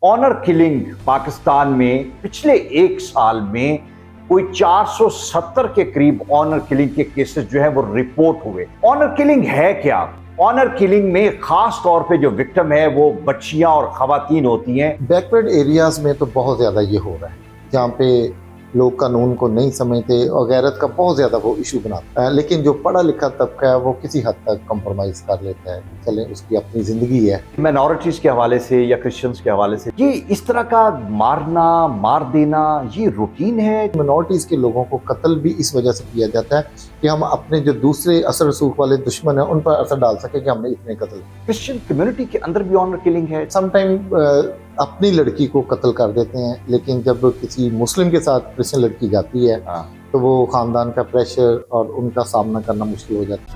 Honour killing Pakistan में पिछले एक साल में कोई 470 के करीब ऑनर किलिंग के केसेस जो है वो रिपोर्ट हुए। ऑनर किलिंग है क्या? ऑनर किलिंग में खास तौर पे जो विक्टिम है वो बच्चियां और खवातीन होती हैं। बैकवर्ड एरियाज में तो बहुत ज़्यादा ये हो रहा है, जहाँ पे लोग कानून को नहीं समझते और गैरत का बहुत ज़्यादा वो इशू बनाता है। लेकिन जो पढ़ा लिखा तबका है वो किसी हद तक कंप्रोमाइज़ कर लेता है, चले उसकी अपनी ज़िंदगी है। माइनॉरिटीज़ के हवाले से या क्रिश्चियंस के हवाले से ये इस तरह का मारना मार देना ये रूटीन है। माइनॉरिटीज़ के लोगों को कत्ल भी इस वजह से किया जाता है कि हम अपने जो दूसरे असर रसूख वाले दुश्मन हैं उन पर असर डाल सके कि हमने इतने कत्ल। क्रिश्चियन कम्युनिटी के अंदर भी ऑनर किलिंग है। समटाइम अपनी लड़की को कत्ल कर देते हैं, लेकिन जब किसी मुस्लिम के साथ क्रिश्चियन लड़की जाती है तो वो ख़ानदान का प्रेशर और उनका सामना करना मुश्किल हो जाता है।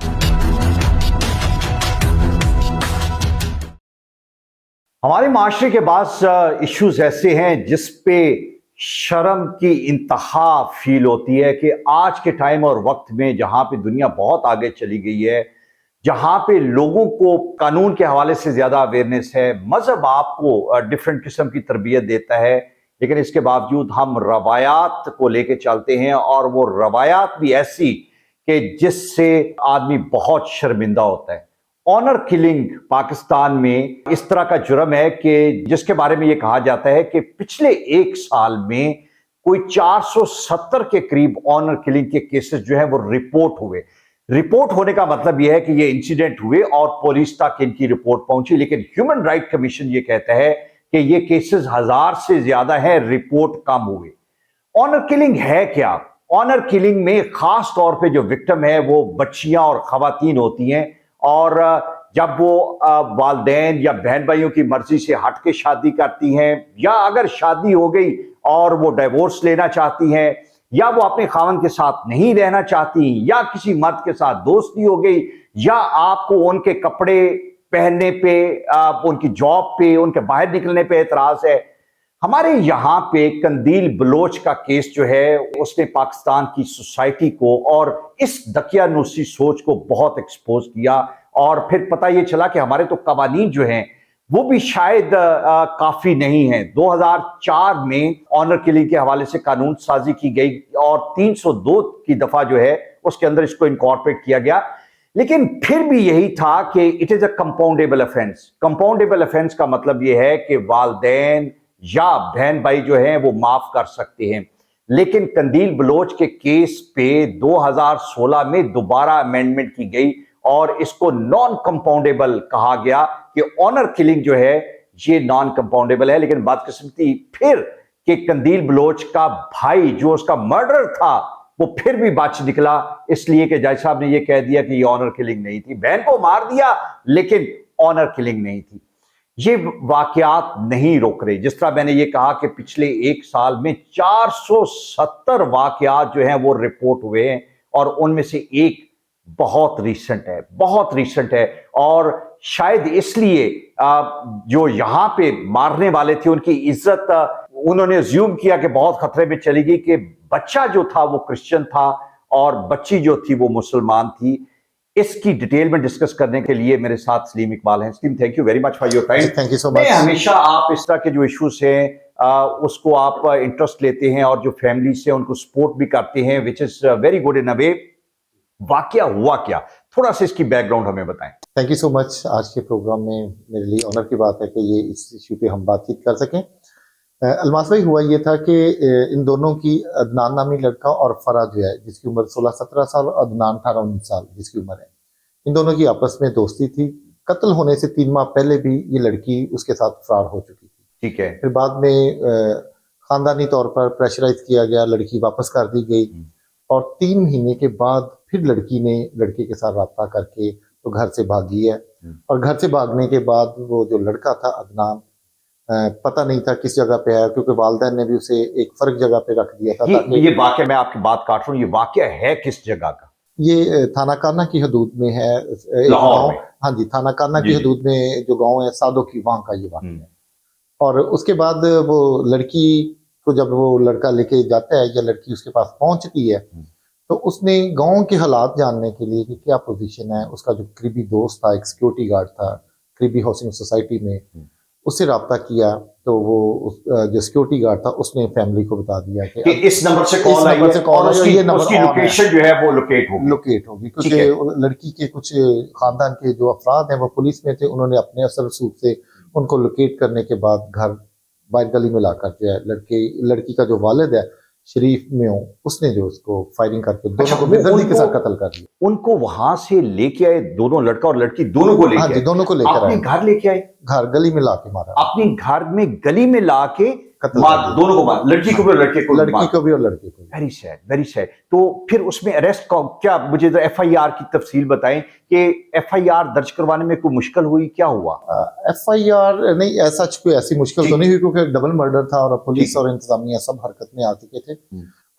हमारे माशरे के पास इश्यूज ऐसे हैं जिस पे शर्म की इंतहा फील होती है कि आज के टाइम और वक्त में जहां पे दुनिया बहुत आगे चली गई है, जहां पे लोगों को कानून के हवाले से ज्यादा अवेयरनेस है, मजहब आपको डिफरेंट किस्म की तरबियत देता है, लेकिन इसके बावजूद हम रवायात को लेके चलते हैं और वो रवायात भी ऐसी कि जिससे आदमी बहुत शर्मिंदा होता है। ऑनर किलिंग पाकिस्तान में इस तरह का जुर्म है कि जिसके बारे में यह कहा जाता है कि पिछले एक साल में कोई 470 के करीब ऑनर किलिंग के केसेस जो है वो रिपोर्ट हुए। रिपोर्ट होने का मतलब यह है कि ये इंसिडेंट हुए और पुलिस तक इनकी रिपोर्ट पहुंची, लेकिन ह्यूमन राइट कमीशन ये कहता है कि ये केसेस 1000 से ज्यादा है, रिपोर्ट कम हुए। ऑनर किलिंग है क्या? ऑनर किलिंग में खास तौर पे जो विक्टिम है वो बच्चियां और खवातीन होती हैं, और जब वो वालदैन या बहन भाइयों की मर्जी से हट के शादी करती हैं, या अगर शादी हो गई और वो डिवोर्स लेना चाहती हैं, या वो अपने खावंद के साथ नहीं रहना चाहती, या किसी मर्द के साथ दोस्ती हो गई, या आपको उनके कपड़े पहनने पे, उनकी जॉब पे, उनके बाहर निकलने पे एतराज है। हमारे यहाँ पे कंदील बलोच का केस जो है उसने पाकिस्तान की सोसाइटी को और इस दकियानूसी सोच को बहुत एक्सपोज किया, और फिर पता ये चला कि हमारे तो कवानीन जो हैं वो भी शायद काफी नहीं है। 2004 में ऑनर किलिंग के हवाले से कानून साजी की गई और 302 की दफा जो है उसके अंदर इसको इनकॉर्पोरेट किया गया, लेकिन फिर भी यही था कि it is a compoundable offence. Compoundable offence का मतलब यह है कि वालदैन या बहन भाई जो हैं वो माफ कर सकते हैं, लेकिन कंदील बलोच के केस पे 2016 में दोबारा अमेंडमेंट की गई और इसको नॉन कंपाउंडेबल कहा गया कि ऑनर किलिंग जो है ये नॉन कंपाउंडेबल है। लेकिन बदकिस्मती फिर कि कंदील बलोच का भाई जो उसका मर्डर था वो फिर भी बच निकला, इसलिए कि जज साहब ने ये कह दिया कि ये ऑनर किलिंग नहीं थी। बहन को मार दिया लेकिन ऑनर किलिंग नहीं थी। ये वाकयात नहीं रोक रहे। जिस तरह मैंने ये कहा कि पिछले एक साल में 470 वाकयात जो हैं वो रिपोर्ट हुए हैं, और उनमें से एक बहुत रीसेंट है, बहुत रीसेंट है। और शायद इसलिए जो यहां पे मारने वाले थे उनकी इज्जत उन्होंने अज्यूम किया कि बहुत खतरे में चली गई कि बच्चा जो था वो क्रिश्चियन था और बच्ची जो थी वो मुसलमान थी। इसकी डिटेल में डिस्कस करने के लिए मेरे साथ सलीम इकबाल हैं। Salim, thank you very much for your time. Thank you so much. हमेशा आप इस तरह के जो इश्यूज हैं उसको आप इंटरेस्ट लेते हैं और जो फैमिली से उनको सपोर्ट भी करते हैं, which is very good in a way. वाकया हुआ क्या, थोड़ा सा इसकी बैकग्राउंड हमें बताएं। Thank you so much. आज के प्रोग्राम में मेरे लिए ऑनर की बात है कि ये इस इशू पे हम बातचीत कर सकें। अलमास भाई, हुआ ये था कि इन दोनों की, अदनान नामी लड़का और फरा जो है जिसकी उम्र 16-17 साल और अदनान 18-19 साल जिसकी उम्र है, इन दोनों की आपस में दोस्ती थी। कत्ल होने से 3 माह पहले भी ये लड़की उसके साथ फरार हो चुकी थी। ठीक है। फिर बाद में खानदानी तौर पर प्रेशराइज किया गया, लड़की वापस कर दी गई, और 3 महीने के बाद फिर लड़की ने लड़के के साथ राब्ता करके तो घर से भागी है। और घर से भागने के बाद वो जो लड़का था अदनान, पता नहीं था किस जगह पे है, क्योंकि वालिदैन ने भी उसे एक फर्क जगह पे रख दिया था। ये वाकया, मैं आपकी बात काट रहा हूँ, ये वाकया है किस जगह का? ये थाना काना की हदूद में है, एक गाँव। हाँ जी, थाना काना की हदूद में जो गाँव है सादो की, वहाँ का ये वाकया है। और उसके बाद वो लड़की को जब वो लड़का लेके जाता है या लड़की उसके पास पहुंचती है, तो उसने गांव के हालात जानने के लिए कि क्या पोजीशन है, उसका जो करीबी दोस्त था, एक सिक्योरिटी गार्ड था करीबी हाउसिंग सोसाइटी में, उससे रब्ता किया तो वो जो सिक्योरिटी गार्ड था उसने फैमिली को बता दिया कि इस नंबर से कॉल आई है और उसकी लोकेशन जो है वो लोकेट होगी क्योंकि लड़की के कुछ खानदान के जो अफराद हैं वो पुलिस में थे, उन्होंने अपने असर रसूख से उनको लोकेट करने के बाद घर बाहर गली में लाकर जो है लड़की का जो वालिद है शरीफ में हो, उसने जो उसको फायरिंग करके दोनों को बेदर्दी के साथ कत्ल कर दिया। उनको वहां से लेके आए, दोनों लड़का और लड़की दोनों को लेके आए, दोनों को लेकर अपने घर लेके आए, घर गली में लाके मारा, अपने घर में गली में लाके दोनों को मार, लड़की को भी और लड़के को भी और लड़के को। Very sad, very sad. तो फिर उसमें अरेस्ट क्या, मुझे तो एफआईआर की तफसील बताएं कि एफआईआर दर्ज करवाने में कोई मुश्किल हुई, क्या हुआ? एफआईआर नहीं, ऐसा कोई ऐसी मुश्किल तो नहीं हुई क्योंकि डबल मर्डर था और पुलिस और इंतजामिया सब हरकत में आ चुके थे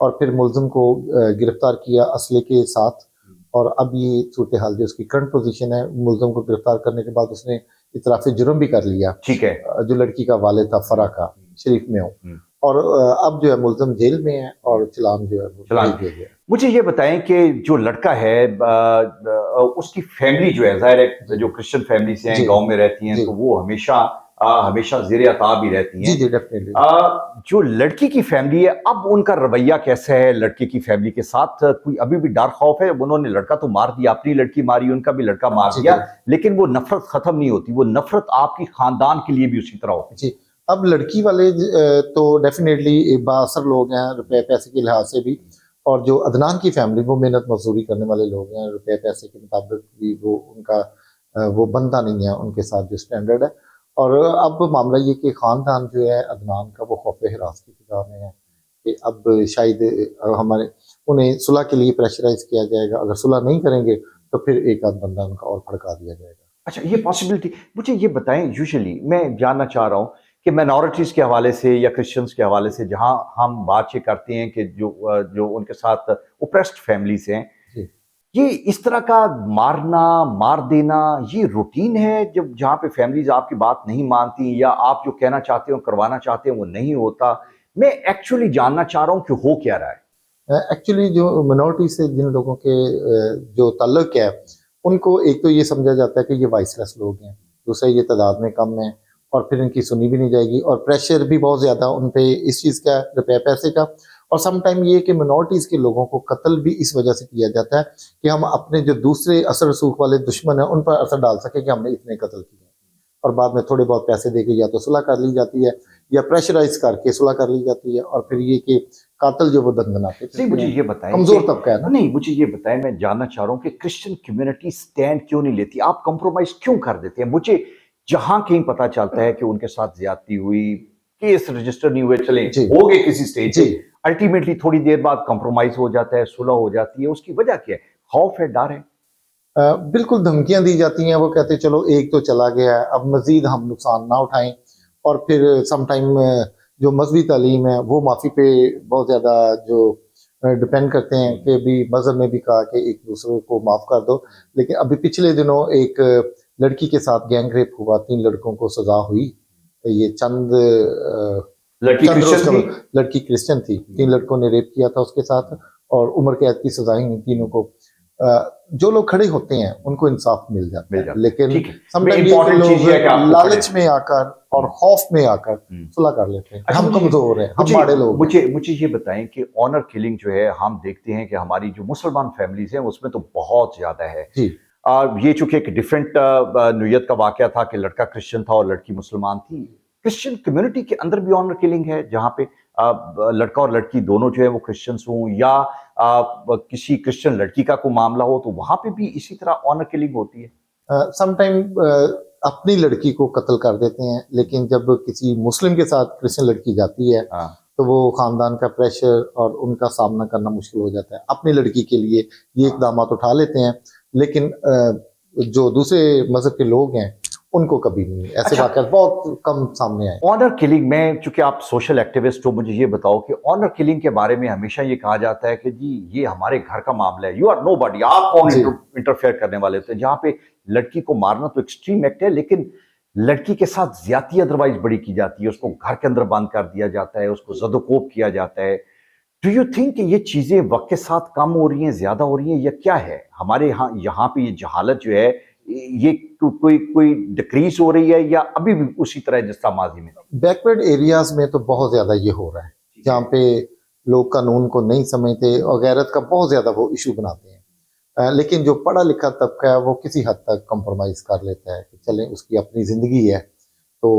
और फिर मुलजिम को गिरफ्तार किया असले के साथ। और अब ये सूरत हाल जो उसकी करंट पोजीशन है, मुलजिम को गिरफ्तार करने के बाद उसने इतराफ़ जुर्म भी कर लिया, ठीक है, जो लड़की का वालिद था फरा का शरीफ में हो, और अब जो है मुलजिम जेल में है और चलान जो है चलान दिया गया। मुझे ये बताएं कि जो लड़का है उसकी फैमिली जो है, जाहिर है जो क्रिश्चियन फैमिली से हैं, गांव में रहती हैं, तो वो हमेशा ज़ेरे अताब ही रहती हैं। जी डेफिनेटली। जो लड़की की फैमिली है, अब उनका रवैया कैसा है लड़के की फैमिली के साथ? कोई अभी भी डर खौफ है? उन्होंने लड़का तो मार दिया, अपनी लड़की मारी, उनका भी लड़का मार दिया, लेकिन वो नफरत खत्म नहीं होती, वो नफरत आपकी खानदान के लिए भी उसी तरह होती है। अब लड़की वाले तो डेफिनेटली बासर लोग हैं रुपए पैसे के लिहाज से भी, और जो अदनान की फैमिली वो मेहनत मजदूरी करने वाले लोग हैं, रुपए पैसे के मुताबिक भी वो उनका वो बनता नहीं है उनके साथ जो स्टैंडर्ड है। और अब मामला ये कि ख़ानदान जो है अदनान का वो खौफ हिरास की फिजा में है कि अब शायद हमारे उन्हें सुलह के लिए प्रेशराइज किया जाएगा, अगर सुलह नहीं करेंगे तो फिर एक आध बंदा उनका और भड़का दिया जाएगा। अच्छा, ये पॉसिबिलिटी, मुझे ये बताएं, यूजुअली मैं जानना चाह रहा हूँ कि माइनॉरिटीज़ के हवाले से या क्रिश्चियंस के हवाले से जहाँ हम बात ये करते हैं कि जो उनके साथ ओप्रेस्ड फैमिलीज हैं, ये इस तरह का मारना मार देना ये रूटीन है, जब जहाँ पे फैमिलीज आपकी बात नहीं मानती या आप जो कहना चाहते हो करवाना चाहते हो वो नहीं होता? मैं एक्चुअली जानना चाह रहा हूँ कि हो क्या रहा है। एक्चुअली जो मिनॉरिटी से जिन लोगों के जो ताल्लुक है उनको एक तो ये समझा जाता है कि ये वाइसलेस लोग हैं, दूसरा ये तादाद में कम है और फिर इनकी सुनी भी नहीं जाएगी, और प्रेशर भी बहुत ज़्यादा उन पे इस चीज़ का, रुपये पैसे का। और सम टाइम ये कि मिनॉरिटीज़ के लोगों को कत्ल भी इस वजह से किया जाता है कि हम अपने जो दूसरे असर रसूख वाले दुश्मन हैं उन पर असर डाल सके कि हमने इतने कत्ल किए, और बाद में थोड़े बहुत पैसे दे के या तो सुलह कर ली जाती है या प्रेशराइज करके सुलह कर ली जाती है, और फिर ये कि कातिल जो वो दंदनाते हैं। मुझे ये बताएं, कमजोर तबका है ना। नहीं, मुझे ये बताएं, मैं जानना चाह रहा हूँ कि क्रिश्चियन कम्युनिटी स्टैंड क्यों नहीं लेती? आप कंप्रोमाइज क्यों कर देते हैं? मुझे जहां कहीं पता चलता है कि उनके साथ ज्यादती हुई, केस रजिस्टर नहीं हुए, चले हो गए किसी स्टेज पे, अल्टीमेटली थोड़ी देर बाद कंप्रोमाइज हो जाता है, सुलह हो जाती है, उसकी वजह क्या है? खौफ है, डर है? बिल्कुल धमकियां दी जाती हैं, वो कहते चलो एक तो चला गया है, अब मजीद हम नुकसान ना उठाएं। और फिर समटाइम जो मजहबी तालीम है वो माफ़ी पे बहुत ज़्यादा जो डिपेंड करते हैं कि भी मज़हब ने भी कहा कि एक दूसरे को माफ़ कर दो। लेकिन अभी पिछले दिनों एक लड़की के साथ गैंग रेप हुआ, 3 लड़कों को सजा हुई। ये लड़की क्रिश्चियन थी, 3 लड़कों ने रेप किया था उसके साथ और उम्र कैद की सजाएं हुई तीनों को। जो लोग खड़े होते हैं उनको इंसाफ मिल जाता है, लेकिन लोग लालच में आकर और खौफ में आकर सुलह कर लेते हैं। हम कमजोर हैं, हम बड़े लोग। मुझे ये बताएं कि ऑनर किलिंग जो है, हम देखते हैं कि हमारी जो मुसलमान फैमिलीज हैं उसमें तो बहुत ज्यादा है। ये चूंकि एक डिफरेंट नौयत का वाकया था कि लड़का क्रिश्चियन था और लड़की मुसलमान थी। क्रिश्चियन कम्युनिटी के अंदर भी ऑनर किलिंग है, जहाँ पे लड़का और लड़की दोनों जो है वो क्रिश्चियंस हों, या किसी क्रिश्चियन लड़की का कोई मामला हो तो वहां पे भी इसी तरह ऑनर किलिंग होती है। समटाइम अपनी लड़की को कत्ल कर देते हैं, लेकिन जब किसी मुस्लिम के साथ क्रिश्चियन लड़की जाती है तो वो खानदान का प्रेशर और उनका सामना करना मुश्किल हो जाता है। अपनी लड़की के लिए ये इकदाम उठा लेते हैं, लेकिन जो दूसरे मजहब के लोग हैं उनको कभी नहीं। ऐसे वाक़यात बहुत कम सामने आए। ऑनर किलिंग में, चूंकि आप सोशल एक्टिविस्ट हो, मुझे ये बताओ कि ऑनर किलिंग के बारे में हमेशा ये कहा जाता है कि जी ये हमारे घर का मामला है, यू आर नोबडी, आप कौन इंटरफेयर करने वाले थे। जहाँ पे लड़की को मारना तो एक्सट्रीम एक्ट है, लेकिन लड़की के साथ ज्यादती अदरवाइज बड़ी की जाती है, उसको घर के अंदर बंद कर दिया जाता है, उसको ज़दोकोब किया जाता है। डू यू थिंक कि ये चीजें वक्त के साथ कम हो रही हैं, ज्यादा हो रही हैं, या क्या है? हमारे यहाँ पे ये जहालत जो है ये कोई कोई डिक्रीज हो रही है या अभी भी उसी तरह जिस तरह माजी में थी? बैकवर्ड एरियाज में तो बहुत ज़्यादा ये हो रहा है, जहाँ पे लोग कानून को नहीं समझते और गैरत का बहुत ज़्यादा वो इशू बनाते हैं। लेकिन जो पढ़ा लिखा तबका है वो किसी हद तक कंप्रोमाइज़ कर लेता है कि चलें उसकी अपनी ज़िंदगी है तो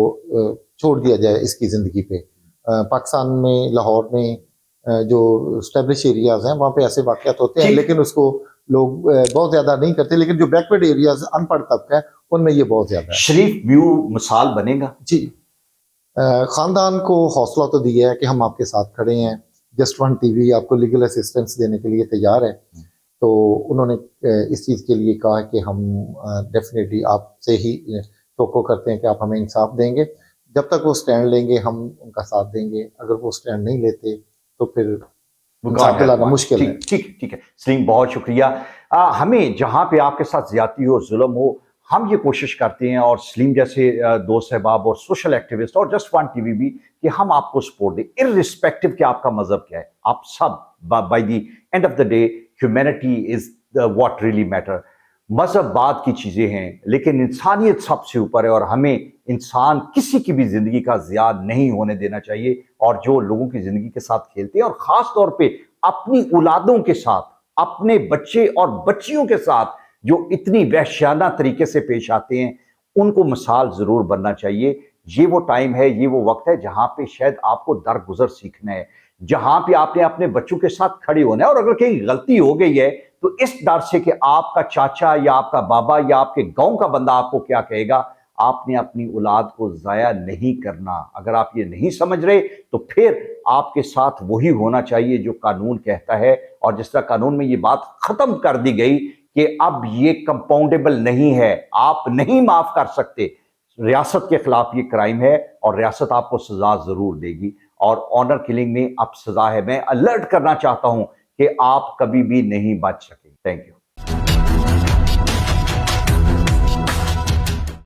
छोड़ दिया जाए इसकी ज़िंदगी पे। पाकिस्तान में लाहौर में जो स्टैब्लिश एरियाज़ हैं वहाँ पे ऐसे वाक़यात होते हैं, जी। लेकिन उसको लोग बहुत ज़्यादा नहीं करते, लेकिन जो बैकवर्ड एरियाज़ अनपढ़ तबका है उनमें ये बहुत ज़्यादा है। शरीफ व्यू मिसाल बनेगा। जी। ख़ानदान को हौसला तो दिया है कि हम आपके साथ खड़े हैं, जस्ट वन टीवी आपको लीगल असिस्टेंस देने के लिए तैयार है। तो उन्होंने इस चीज़ के लिए कहा कि हम डेफिनेटली आपसे ही तवक्को करते हैं कि आप हमें इंसाफ देंगे। जब तक वो स्टैंड लेंगे हम उनका साथ देंगे, अगर वो स्टैंड नहीं लेते तो फिर इंसाफ दिलाना मुश्किल है। ठीक है सलीम, बहुत शुक्रिया। हमें जहाँ पे आपके साथ ज्यादती हो, जुल्म हो, हम ये कोशिश करते हैं और सलीम जैसे दोस्त अहबाब और सोशल एक्टिविस्ट और जस्ट वन टीवी भी कि हम आपको सपोर्ट दें इर्रिस्पेक्टिव कि आपका मजहब क्या है। आप सब by the end of the day humanity is what really matter. मजहब बाद की चीजें हैं लेकिन इंसानियत सबसे ऊपर है और हमें इंसान किसी की भी जिंदगी का ज़िया नहीं होने देना चाहिए। और जो लोगों की जिंदगी के साथ खेलते हैं और खास तौर पे अपनी औलादों के साथ, अपने बच्चे और बच्चियों के साथ जो इतनी वहशियाना तरीके से पेश आते हैं, उनको मिसाल जरूर बनना चाहिए। ये वो टाइम है, ये वो वक्त है जहां पे शायद आपको दरगुजर सीखना है, जहां पे आपने अपने बच्चों के साथ खड़े होना है। और अगर कहीं गलती हो गई है तो इस डर से कि आपका चाचा या आपका बाबा या आपके गांव का बंदा आपको क्या कहेगा, आपने अपनी औलाद को जाया नहीं करना। अगर आप ये नहीं समझ रहे तो फिर आपके साथ वही होना चाहिए जो कानून कहता है। और जिस तरह कानून में ये बात खत्म कर दी गई कि अब ये कंपाउंडेबल नहीं है, आप नहीं माफ कर सकते, रियासत के खिलाफ ये क्राइम है और रियासत आपको सजा जरूर देगी। और ऑनर किलिंग में अब सजा है। मैं अलर्ट करना चाहता हूं कि आप कभी भी नहीं बच सके। Thank you.